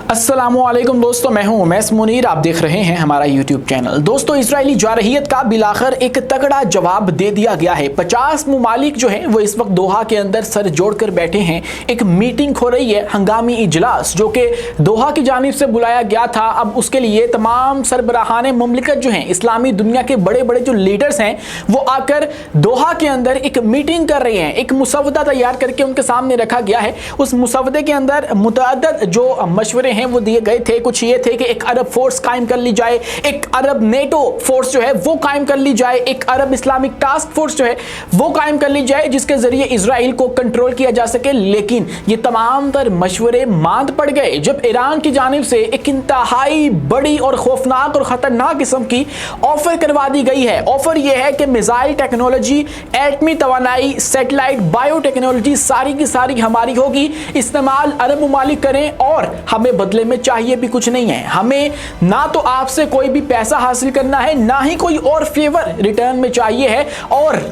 अस्सलामुअलैकुम दोस्तों, मैं हूं उमैस मुनीर। आप देख रहे हैं हमारा यूट्यूब चैनल। दोस्तों, इजरायली जारहियत का बिलाखिर एक तगड़ा जवाब दे दिया गया है। 50 मुमालिक जो हैं वो इस वक्त दोहा के अंदर सर जोड़कर बैठे हैं। एक मीटिंग हो रही है, हंगामी इजलास, जो कि दोहा की जानिब से बुलाया गया था। अब उसके लिए तमाम सरबराहान मुमलिकत जो हैं, इस्लामी दुनिया के बड़े बड़े जो लीडर्स हैं, वो आकर दोहा के अंदर एक मीटिंग कर रहे हैं। एक मुसवदा तैयार करके उनके सामने रखा गया है। उस मुसवदे के अंदर मुतअद्दिद जो मशवरे हैं वो दिए गए थे। कुछ ये थे कि एक अरब फोर्स कायम कर ली जाए, एक अरब नेटो फोर्स जो है वो कायम कर ली जाए, एक अरब इस्लामिक टास्क फोर्स जो है वो कायम कर ली जाए, जिसके जरिए इजराइल को कंट्रोल किया जा सके। लेकिन ये तमाम तर मशवरे मांद पड़ गए जब ईरान की जानिब से एक इंतहाई बड़ी और खौफनाक और खतरनाक किस्म की ऑफर करवा दी गई है। ऑफर यह है कि मिसाइल टेक्नोलॉजी, एटमी तवानाई, सैटेलाइट, बायोटेक्नोलॉजी सारी की सारी हमारी होगी। इस्तेमाल अरब मुमालिक करें और हमें बदले में चाहिए भी कुछ नहीं है। हमें ना तो आपसे कोई भी पैसा हासिल करना है, ना ही कोई और फेवर रिटर्न में चाहिए है। और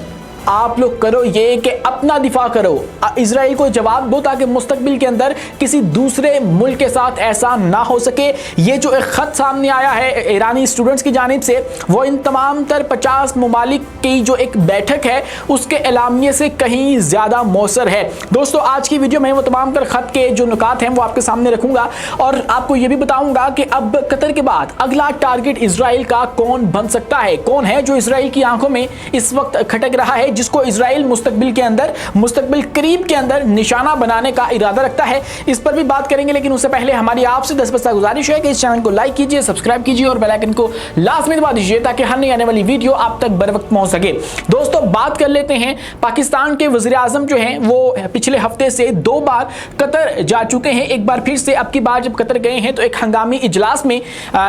आप लोग करो ये कि अपना दिफा करो, इजराइल को जवाब दो, ताकि मुस्तकबिल के अंदर किसी दूसरे मुल्क के साथ ऐसा ना हो सके। ये जो एक खत सामने आया है ईरानी स्टूडेंट्स की जानिब से, वो इन तमाम तर 50 मुमालिक की जो एक बैठक है उसके एलामिये से कहीं ज्यादा मौसर है। दोस्तों, आज की वीडियो में वो तमाम तर खत के जो नुकात हैं वो आपके सामने रखूंगा और आपको ये भी बताऊंगा कि अब कतर के बाद अगला टारगेट इजराइल का कौन बन सकता है, कौन है जो इजराइल की आंखों में इस वक्त खटक रहा है, जिसको इजराइल मुस्तकबिल करीब के अंदर निशाना बनाने का इरादा रखता है। इस पर भी बात करेंगे, लेकिन उससे पहले हमारी आपसे 10 गुजारिश है कि इस चैनल को लाइक कीजिए, सब्सक्राइब कीजिए और बेल आइकन को लाजमी दबा दीजिए ताकि हर नई आने वाली वीडियो आप तक बर वक्त पहुंच सके। दोस्तों, बात कर लेते हैं। पाकिस्तान के वज़ीर आज़म जो हैं वो पिछले हफ्ते से 2 बार कतर जा चुके हैं। एक बार फिर से अब की बार जब कतर गए हैं तो एक हंगामी इजलास में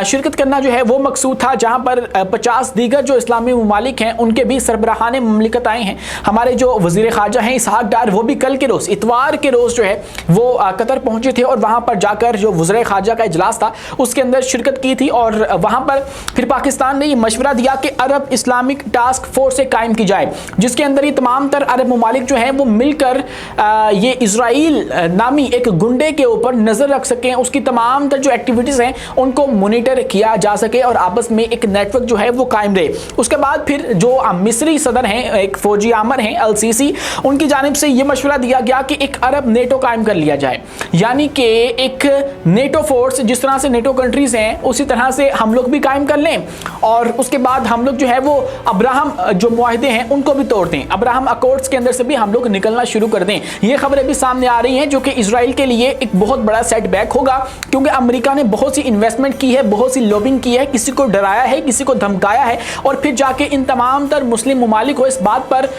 शिरकत करना जो है वो मकसूद था, जहां पर 50 दीगर जो इस्लामी मुमालिक हैं उनके भी सरबराहान मुमलिकत आए हैं। हमारे जो वजीर खारजा हैं इसहाक डार, वो भी कल के रोज, इतवार के रोज जो है वो कतर पहुंचे थे और वहां पर जाकर जो वजीर खारजा का इजलास था उसके अंदर शिरकत की थी। और वहां पर फिर पाकिस्तान ने ये मशवरा दिया कि अरब इस्लामिक टास्क फोर्स से कायम की जाए, जिसके अंदर ये तमाम तर अरब मुमालिक जो हैं वो मिलकर ये इजराइल नामी एक गुंडे के ऊपर नजर रख सकें, उसकी तमाम तर जो एक्टिविटीज हैं उनको मॉनिटर किया जा सके और आपस में एक नेटवर्क जो है वो कायम रहे। उसके बाद फिर जो मिस्री सदर हैं, एक फौजी आमर हैं अल-सीसी, उनकी जानिब से यह मशवरा दिया गया कि एक अरब नेटो कायम कर लिया जाए, यानी कि एक नेटो फोर्स, जिस तरह से नेटो कंट्रीज हैं उसी तरह से हम लोग भी कायम कर लें और उसके बाद हम लोग जो है वो अब्राहम जो मुआहदे हैं उनको भी तोड़ दें, अब्राहम अकॉर्ड्स के अंदर से भी हम लोग निकलना शुरू कर दें। ये खबरें भी सामने आ रही हैं जो कि इजराइल के लिए एक बहुत बड़ा सेटबैक होगा, क्योंकि अमेरिका ने बहुत सी इन्वेस्टमेंट की है, बहुत सी लॉबिंग की है, किसी को डराया है, किसी को धमकाया है और फिर जाके इन तमाम तर मुस्लिम मुमालिक को इस बात पर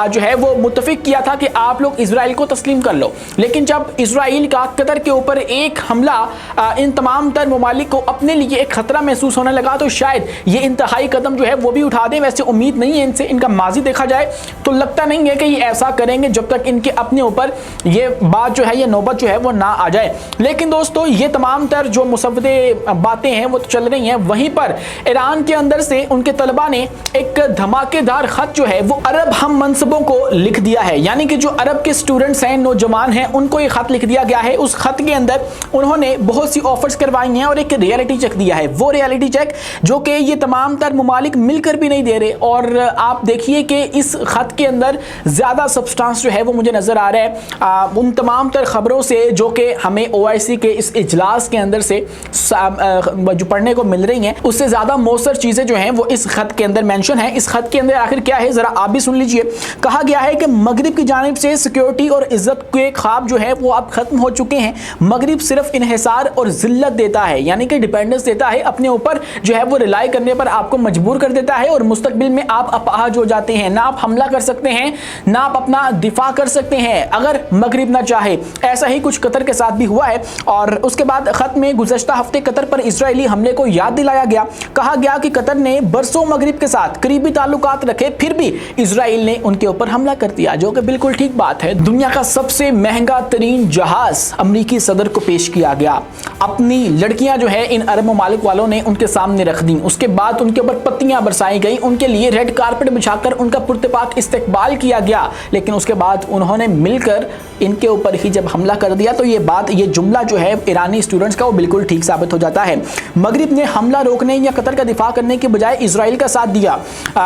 जो है वो मुत्तफिक किया था कि आप लोग इजराइल को तस्लीम कर लो। लेकिन जब इजराइल का कतर के ऊपर एक हमला इन तमाम तर मुमालिक को अपने लिए एक खतरा महसूस होने लगा तो शायद ये इंतहाई कदम जो है वो भी उठा दें। वैसे उम्मीद नहीं है इनसे, इनका माजी देखा जाए तो लगता नहीं है कि ये ऐसा करेंगे जब तक इनके अपने ऊपर ये बात जो है, ये नौबत जो है वो ना आ जाए। लेकिन दोस्तों, ये तमाम तर जो मुसवदे बातें हैं वो तो चल रही हैं, वहीं पर ईरान के अंदर से उनके तलबा ने एक धमाकेदार खत जो है वो अरब हम मनसबों को लिख दिया है, यानी कि जो अरब के स्टूडेंट्स हैं, नौजवान हैं, उनको ये खत लिख दिया गया है। उस खत के अंदर उन्होंने बहुत सी ऑफर्स करवाई हैं और एक रियलिटी चेक दिया है। वो रियलिटी चेक जो कि ये तमाम तर मुमालिक मिलकर भी नहीं दे रहे। और आप देखिए कि इस खत के अंदर ज्यादा सब्सटेंस जो है वो मुझे नजर आ रहा है उन तमाम तर खबरों से जो कि हमें OIC के इस इजलास के अंदर से जो पढ़ने को मिल रही हैं, उससे ज्यादा मौसर चीजें जो हैं वो इस खत के अंदर मेंशन है। इस खत के अंदर आखिर क्या है जरा आप भी सुन लीजिए। कहा गया है कि मगरिब की जानिब से सिक्योरिटी और इज्जत के ख्वाब जो है वो अब खत्म हो चुके हैं। मगरिब सिर्फ इन्हिसार और जिल्लत देता है, यानी कि डिपेंडेंस देता है, अपने ऊपर जो है वो रिलाई करने पर आपको मजबूर कर देता है और मुस्तकबिल में आप अपाहज हो जाते हैं। ना आप हमला कर सकते हैं, ना आप अपना दिफा कर सकते हैं अगर मगरिब ना चाहे। ऐसा ही कुछ कतर के साथ भी हुआ है। और उसके बाद खत में गुज़श्ता हफ्ते कतर पर इजरायली हमले को याद दिलाया गया। कहा गया कि कतर ने बरसों मगरिब के साथ करीबी ताल्लुकात रखे, फिर भी इजराइल ने उनके ऊपर हमला कर दिया, जो कि बिल्कुल ठीक बात है। दुनिया का सबसे महंगा तरीन जहाज अमरीकी सदर को पेश किया गया। अपनी लड़कियां जो है इन अरब ममालिक वालों ने उनके सामने रख दी। उसके बाद उनके ऊपर पत्तियां बरसाई गई, उनके लिए रेड कारपेट बिछाकर उनका पुरतपाक इस्तकबाल किया गया। लेकिन उसके बाद उन्होंने मिलकर इनके ऊपर ही जब हमला कर दिया तो ये जुमला जो है ईरानी स्टूडेंट्स का वो बिल्कुल ठीक साबित हो जाता है। मगरिब ने हमला रोकने या कतर का दिफा करने के बजाय इजराइल का साथ दिया।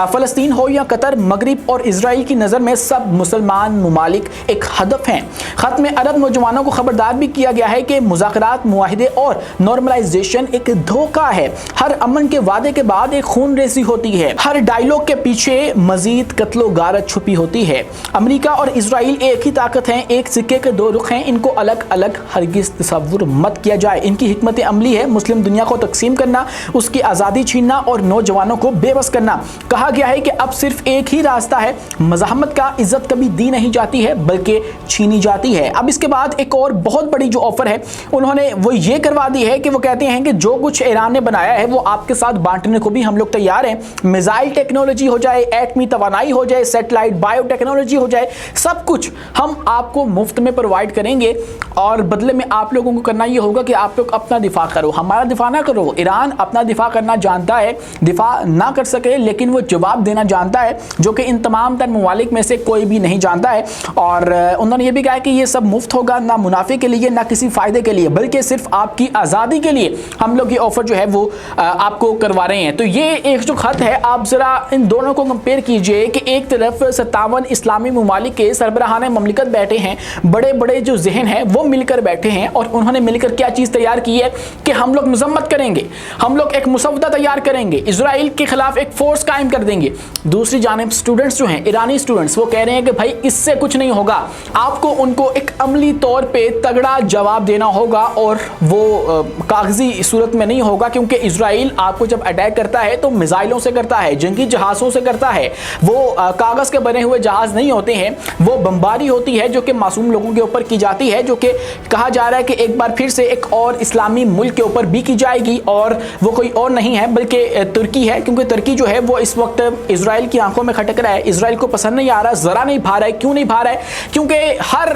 फलस्तीन हो या कतर, मगरिब और इजराइल की नज़र में सब मुसलमान ममालिक एक हदफ हैं। खत में अरब नौजवानों को खबरदार भी किया गया है कि मुज़ाकरात, मुआहिदे और नॉर्मलाइजेशन एक धोखा है। हर अमन के वादे के बाद एक खून रेसी होती है, हर डायलॉग के पीछे मजीद कत्लो गारत छुपी होती है। अमेरिका और इजराइल एक ही ताकत हैं, एक सिक्के के दो रुख हैं। इनको अलग अलग हरगिज़ तसव्वुर मत किया जाए। इनकी हिकमत अमली है मुस्लिम दुनिया को तकसीम करना, उसकी आज़ादी छीनना और नौजवानों को बेबस करना। कहा गया है कि अब सिर्फ एक ही रास्ता है, मज़ाहमत का इज्जत कभी दी नहीं जाती है बल्कि छीनी जाती है। अब इसके बाद एक और बहुत बड़ी जो ऑफर है उन्होंने वो ये करवा दी है कि वो कहते हैं कि जो कुछ ईरान ने बनाया है वो आपके साथ बांटने को भी हम लोग तैयार हैं। मिसाइल टेक्नोलॉजी हो जाए, एटमी तवानाई हो जाए, सैटेलाइट बायोटेक्नोलॉजी हो जाए, सब कुछ हम आपको मुफ्त में प्रोवाइड करेंगे और बदले में आप लोगों को करना ये होगा कि आप लोग अपना दिफा करो, हमारा दिफा ना करो। ईरान अपना दिफा करना जानता है, दिफा ना कर सके लेकिन वो जवाब देना जानता है, जो कि इन तमाम तर ममालिक में से कोई भी नहीं जानता है। और उन्होंने ये भी कहा कि ये सब मुफ्त होगा, ना मुनाफे के लिए ना किसी फ़ायदे के लिए, बल्कि सिर्फ आपकी आज़ादी के लिए हम लोग ये ऑफ़र जो है वो आपको करवा रहे हैं। तो ये एक जो ख़त है, आप ज़रा इन दोनों को कंपेयर कीजिए कि एक तरफ 57 इस्लामी ममालिक के सरबराहान ममलिकत बैठे हैं, बड़े बड़े जो जहन हैं वो मिलकर बैठे हैं और उन्होंने मिलकर क्या चीज़ तैयार की है कि हम लोग मजम्मत करेंगे, हम लोग एक मुसवदा तैयार करेंगे, इजराइल के खिलाफ एक फोर्स कायम कर देंगे। दूसरी जानिब स्टूडेंट्स जो हैं, ईरानी स्टूडेंट्स, वो कह रहे हैं कि भाई इससे कुछ नहीं होगा, आपको उनको एक अमली तौर पे तगड़ा जवाब देना होगा और वो कागजी सूरत में नहीं होगा, क्योंकि इजराइल आपको जब अटैक करता है तो मिसाइलों से करता है, जंगी जहाज़ों से करता है। वो कागज़ के बने हुए जहाज़ नहीं होते हैं, वो बमबारी होती है जो कि मासूम लोगों के ऊपर की जाती है, जो कि कहा जा रहा है कि एक बार फिर से एक और इस्लामी मुल्क के ऊपर भी की जाएगी और वो कोई और नहीं है बल्कि तुर्की है। क्योंकि तुर्की जो है वो इस वक्त इजराइल की आंखों में खटक रहा है, इजराइल को पसंद नहीं आ रहा, ज़रा नहीं भा रहा है। क्यों नहीं भा रहा है? क्योंकि हर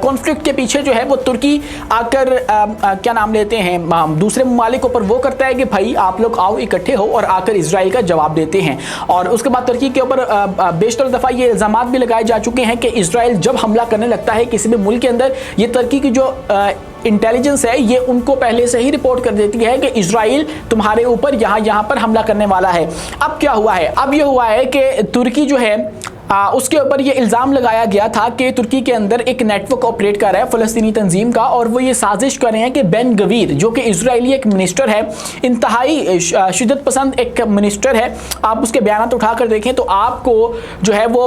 कॉन्फ्लिक्ट के पीछे जो है वो तुर्की आकर क्या नाम लेते हैं दूसरे ममालिकों पर वो करता है कि भाई आप लोग आओ इकट्ठे हो, और आकर इजराइल का जवाब देते हैं। और उसके बाद तुर्की के ऊपर बेशतर दफ़ा ये इल्ज़ामात भी लगाए जा चुके हैं कि इजराइल जब हमला करने लगता है किसी भी मुल्क के अंदर, ये तुर्की की जो इंटेलिजेंस है ये उनको पहले से ही रिपोर्ट कर देती है कि इजराइल तुम्हारे ऊपर यहाँ पर हमला करने वाला है। अब क्या हुआ है? अब ये हुआ है कि तुर्की जो है उसके ऊपर ये इल्ज़ाम लगाया गया था कि तुर्की के अंदर एक नेटवर्क ऑपरेट कर रहा है फ़लस्तीनी तंजीम का, और वो ये साजिश कर रहे हैं कि बेन गवीर जो कि इजरायली एक मिनिस्टर है, इंतहाई शिद्दत पसंद एक मिनिस्टर है, आप उसके बयान उठा कर देखें तो आपको जो है वो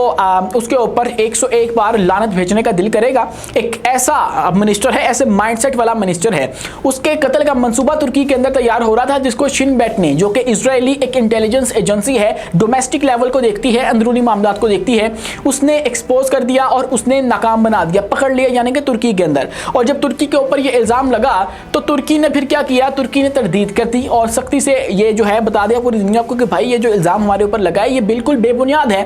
उसके ऊपर 101 बार लानत भेजने का दिल करेगा। एक ऐसा मिनिस्टर है, ऐसे माइंडसेट वाला मिनिस्टर है। उसके कत्ल का मंसूबा तुर्की के अंदर तैयार हो रहा था, जिसको शिन बेट ने, जो कि इजरायली एक इंटेलिजेंस एजेंसी है, डोमेस्टिक लेवल को देखती है, अंदरूनी मामला को देखती है, उसने एक्सपोज कर दिया और उसने नाकाम बना दिया, पकड़ लिया, यानी कि तुर्की के अंदर। और जब तुर्की के ऊपर ये इल्ज़ाम लगा तो तुर्की ने फिर क्या किया? तुर्की ने तरदीद कर दी और सख्ती से ये जो है बता दिया पूरी दुनिया को कि भाई ये जो इल्ज़ाम हमारे ऊपर लगा है ये बिल्कुल बेबुनियाद है।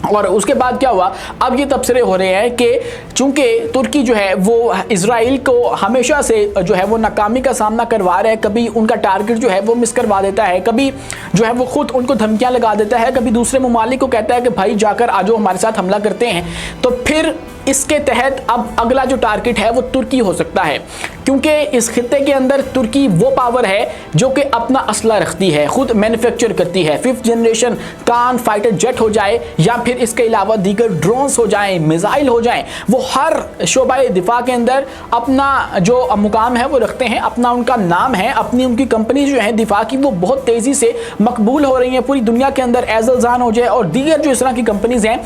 और उसके बाद क्या हुआ? अब ये तबसरे हो रहे हैं कि चूंकि तुर्की जो है वो इजराइल को हमेशा से जो है वो नाकामी का सामना करवा रहा है, कभी उनका टारगेट जो है वो मिस करवा देता है, कभी जो है वो खुद उनको धमकियां लगा देता है, कभी दूसरे ममालिक को कहता है कि भाई जाकर आ जाओ हमारे साथ हमला करते हैं, तो फिर इसके तहत अब अगला जो टारगेट है वो तुर्की हो सकता है, क्योंकि इस खित्ते के अंदर तुर्की वो पावर है जो कि अपना असला रखती है, खुद मैन्युफैक्चर करती है। 5th जनरेशन कान फाइटर जेट हो जाए या फिर इसके अलावा दीगर ड्रोन्स हो जाएं, मिसाइल हो जाएं, वो हर शोबाए दिफा के अंदर अपना जो मुकाम है वो रखते हैं, अपना उनका नाम है, अपनी उनकी कंपनी जो है दिफा की वो बहुत तेज़ी से मकबूल हो रही हैं पूरी दुनिया के अंदर। एजलजान हो जाए और दीगर जो इस तरह की कंपनीज हैं,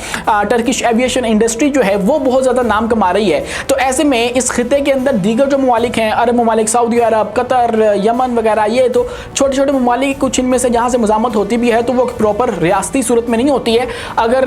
टर्किश एविएशन इंडस्ट्री जो है वो बहुत ज़्यादा नाम कमा रही है। तो ऐसे में इस खित्ते के अंदर दीगर जो ममालिक हैं, अरब ममालिक, सऊदी अरब, कतर, यमन वगैरह, ये तो छोटे छोटे ममालिक, कुछ इनमें से जहाँ से मज़ामत होती भी है तो वो प्रॉपर रियासती सूरत में नहीं होती है। अगर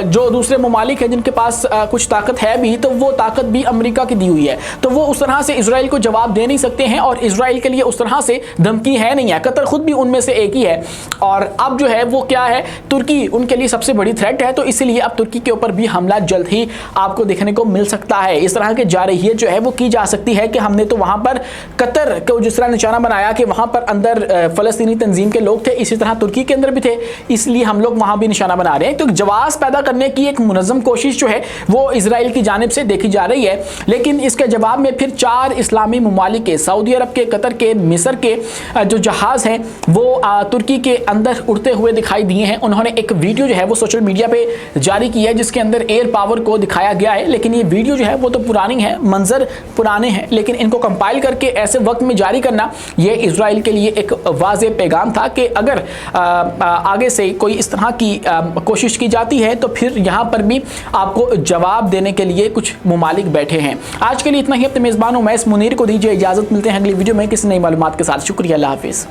जो दूसरे ममालिक हैं जिनके पास कुछ ताकत है भी, तो वो ताकत भी अमेरिका की दी हुई है, तो वो उस तरह से इसराइल को जवाब दे नहीं सकते हैं और इसराइल के लिए उस तरह से धमकी है नहीं है। कतर खुद भी उनमें से एक ही है। और अब जो है वो क्या है, तुर्की उनके लिए सबसे बड़ी थ्रेट है, तो इसीलिए अब तुर्की के ऊपर भी हमला जल्द ही आप आपको देखने को मिल सकता है। इस तरह की जारहियत जो है वो की जा सकती है कि हमने तो वहां पर कतर को जिस तरह निशाना बनाया कि वहां पर अंदर फलस्तीनी तंजीम के लोग थे, इसी तरह तुर्की के अंदर भी थे, इसलिए हम लोग वहां भी निशाना बना रहे हैं। तो जवाब पैदा करने की एक मुनज़्ज़म कोशिश जो है वो इजराइल की जानिब से देखी जा रही है। लेकिन इसके जवाब में फिर 4 इस्लामी ममालिक के, सऊदी अरब के, कतर के, मिस्र के जो जहाज़ हैं वो तुर्की के अंदर उड़ते हुए दिखाई दिए हैं। उन्होंने एक वीडियो जो है वो सोशल मीडिया पे जारी की है जिसके अंदर एयर पावर को दिखाया गया है। लेकिन ये वीडियो जो है वो तो पुरानी है, मंजर पुराने हैं, लेकिन इनको कंपाइल करके ऐसे वक्त में जारी करना ये इजराइल के लिए एक वाज़ेह पैगाम था कि अगर आगे से कोई इस तरह की कोशिश की जाती है तो फिर यहाँ पर भी आपको जवाब देने के लिए कुछ ममालिक बैठे हैं। आज के लिए इतना ही। अपने मेज़बान उमैस मुनीर को दीजिए इजाज़त। मिलते हैं अगली वीडियो में किसी नई मालूमात के साथ। शुक्रिया, अल्लाह हाफिज़।